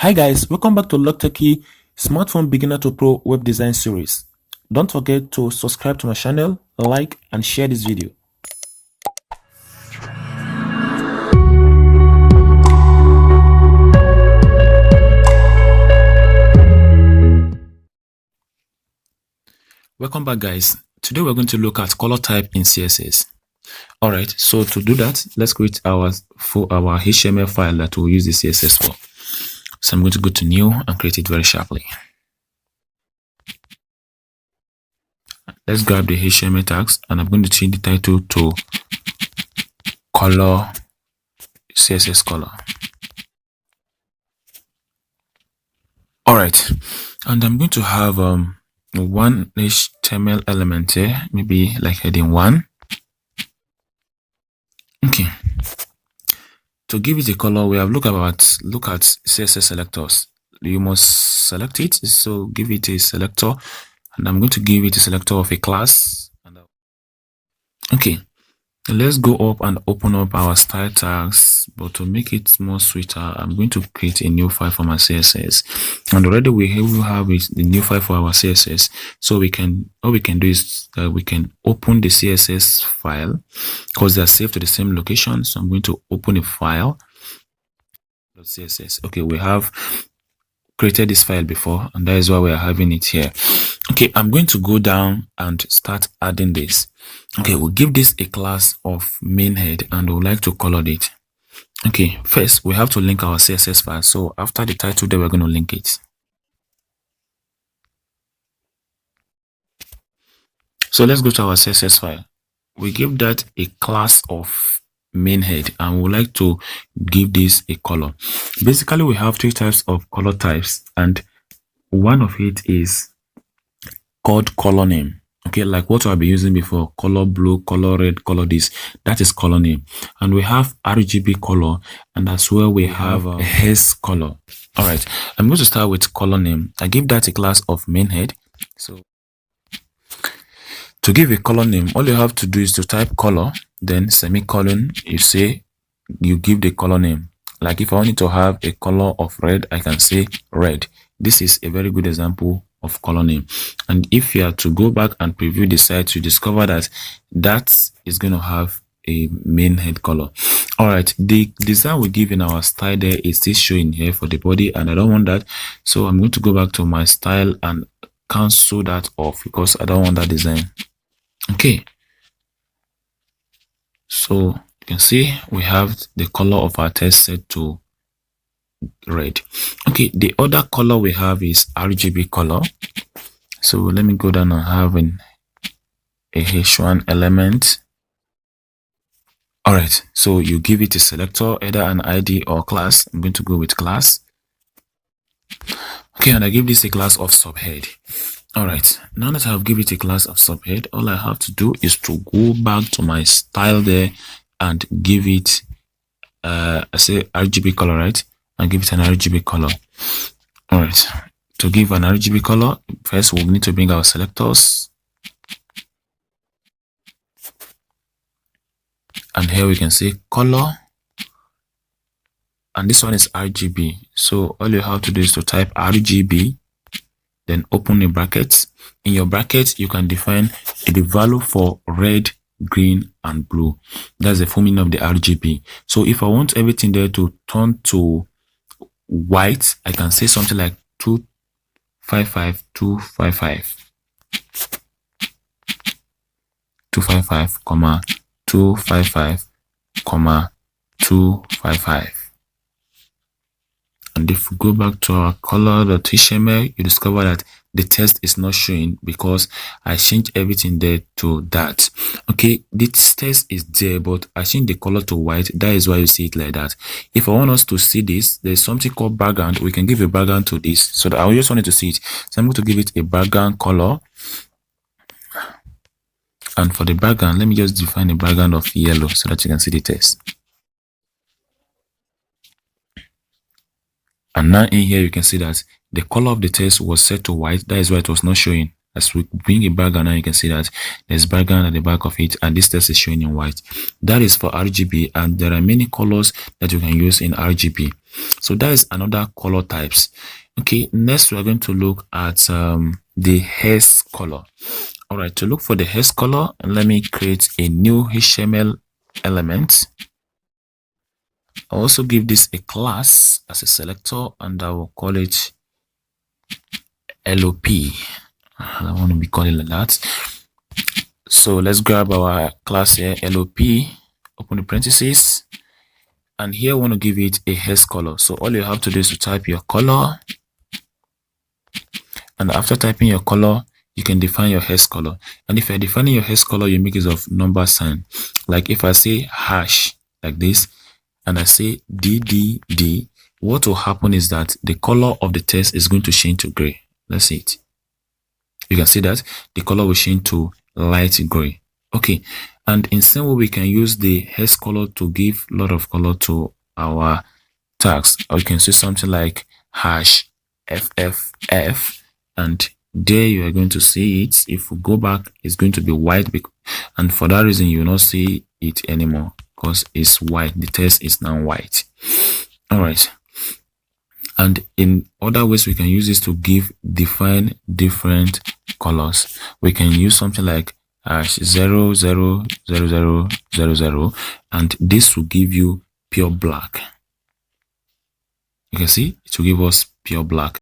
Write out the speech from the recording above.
Hi guys, welcome back to Logtechie Smartphone Beginner to Pro Web Design Series. Don't forget to subscribe to my channel, like and share this video. Welcome back guys. Today we're going to look at color type in CSS. Alright, so to do that, let's create our HTML file that we'll use the CSS for. So I'm going to go to new and create it very sharply. Let's grab the HTML tags and I'm going to change the title to color CSS color. Alright, and I'm going to have one HTML element here, maybe like heading 1. Okay. To give it a color, we have look at CSS selectors. You must select it, so give it a selector, and I'm going to give it a selector of a class. Okay, let's go up and open up our style tags, but to make it more sweeter, I'm going to create a new file for my CSS. And already we have the new file for our CSS, so what we can do is we can open the CSS file because they are saved to the same location. So I'm going to open a file .css. Okay, we have created this file before, and that is why we are having it here. Okay, I'm going to go down and start adding this. Okay, we'll give this a class of main head and we'd like to color it. Okay, first we have to link our CSS file. So after the title there, we're going to link it. So let's go to our CSS file. We give that a class of main head and we would like to give this a color. Basically, we have 3 types of color types, and one of it is called color name. Okay, like what I've been using before, color blue, color red, color this, that is color name. And we have RGB color, and as well we have a haze color. All right, I'm going to start with color name. I give that a class of main head. So to give a color name, all you have to do is to type color, then semicolon, you give the color name. Like if I wanted to have a color of red, I can say red. This is a very good example of color name. And if you are to go back and preview the site, you discover that that is going to have a main head color. All right, the design we give in our style there is still showing here for the body, and I don't want that. So I'm going to go back to my style and cancel that off because I don't want that design. Okay, so you can see we have the color of our text set to red. Okay, the other color we have is RGB color. So let me go down and have a H1 element. All right, so you give it a selector, either an ID or class. I'm going to go with class. Okay, and I give this a class of subhead. All right, now that I've given it a class of subhead, all I have to do is to go back to my style there and give it I say RGB color, right? And give it an RGB color. All right, to give an RGB color, first we'll need to bring our selectors, and here we can say color, and this one is RGB. So all you have to do is to type RGB, then open a bracket. In your bracket, you can define the value for red, green, and blue. That's the full meaning of the RGB. So if I want everything there to turn to white, I can say something like 255, 255, 255, 255, 255. And if we go back to our color.html, you discover that the text is not showing because I changed everything there to that. Okay, this text is there, but I changed the color to white. That is why you see it like that. If I want us to see this, there's something called background. We can give a background to this. So that I just wanted to see it. So I'm going to give it a background color. And for the background, let me just define a background of yellow so that you can see the text. And now in here, you can see that the color of the text was set to white. That is why it was not showing. As we bring a background, now you can see that there's background at the back of it, and this text is showing in white. That is for RGB, and there are many colors that you can use in RGB. So that is another color types. Okay, next we are going to look at the haze color. All right, to look for the haze color, let me create a new HTML element. I'll also give this a class as a selector, and I will call it LOP. I want to be calling it like that. So let's grab our class here, LOP, open the parentheses, and here I want to give it a haze color. So all you have to do is to type your color, and after typing your color, you can define your haze color. And if you're defining your haze color, you make use of number sign. Like if I say hash like this, and I say DDD, what will happen is that the color of the text is going to change to gray. Let's see it. You can see that the color will change to light gray. Okay, and in same way we can use the haze color to give a lot of color to our tags. Or you can say something like hash FFF, and there you are going to see it. If we go back, it's going to be white, and for that reason you will not see it anymore because it's white. The text is now white. All right. And in other ways we can use this to define different colors. We can use something like hash 000000, and this will give you pure black. You can see it will give us pure black.